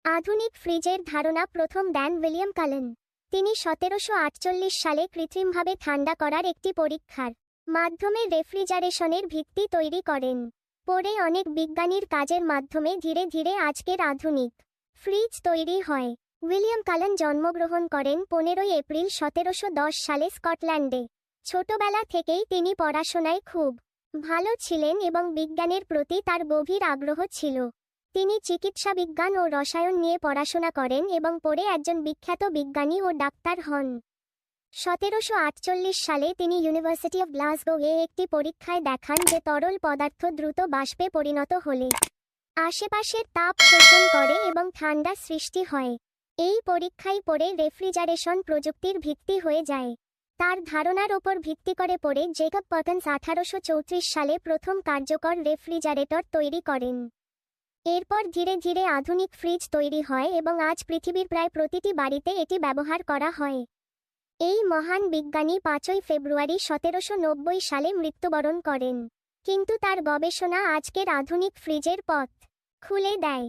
আধুনিক ফ্রিজের ধারণা প্রথম দেন উইলিয়াম কালেন। তিনি 1748 সালে কৃত্রিমভাবে ঠান্ডা করার একটি পরীক্ষার মাধ্যমে রেফ্রিজারেশনের ভিত্তি তৈরি করেন। পরে অনেক বিজ্ঞানীর কাজের মাধ্যমে ধীরে ধীরে আজকের আধুনিক ফ্রিজ তৈরি হয়। উইলিয়াম কালেন জন্মগ্রহণ করেন 15 এপ্রিল 1710 সালে স্কটল্যান্ডে। ছোটবেলা থেকেই তিনি পড়াশোনায় খুব ভালো ছিলেন এবং বিজ্ঞানের প্রতি তার গভীর আগ্রহ ছিল। তিনি চিকিৎসাবিজ্ঞান ও রসায়ন নিয়ে পড়াশোনা করেন এবং পরে একজন বিখ্যাত বিজ্ঞানী ও ডাক্তার হন। 1748 সালে তিনি ইউনিভার্সিটি অফ গ্লাসগো এ একটি পরীক্ষায় দেখান যে তরল পদার্থ দ্রুত বাষ্পে পরিণত হলে আশেপাশের তাপ শোষণ করে এবং ঠান্ডা সৃষ্টি হয়। এই পরীক্ষায় পরে রেফ্রিজারেশন প্রযুক্তির ভিত্তি হয়ে যায়। তার ধারণার ওপর ভিত্তি করে পরে জেকব পার্কিন্স 1834 সালে প্রথম কার্যকর রেফ্রিজারেটর তৈরি করেন। এরপর ধীরে ধীরে আধুনিক ফ্রিজ তৈরি হয় এবং আজ পৃথিবীর প্রায় প্রতিটি বাড়িতে এটি ব্যবহার করা হয়। এই মহান বিজ্ঞানী 5 ফেব্রুয়ারি 1790 সালে মৃত্যুবরণ করেন, কিন্তু তার গবেষণা আজকের আধুনিক ফ্রিজের পথ খুলে দেয়।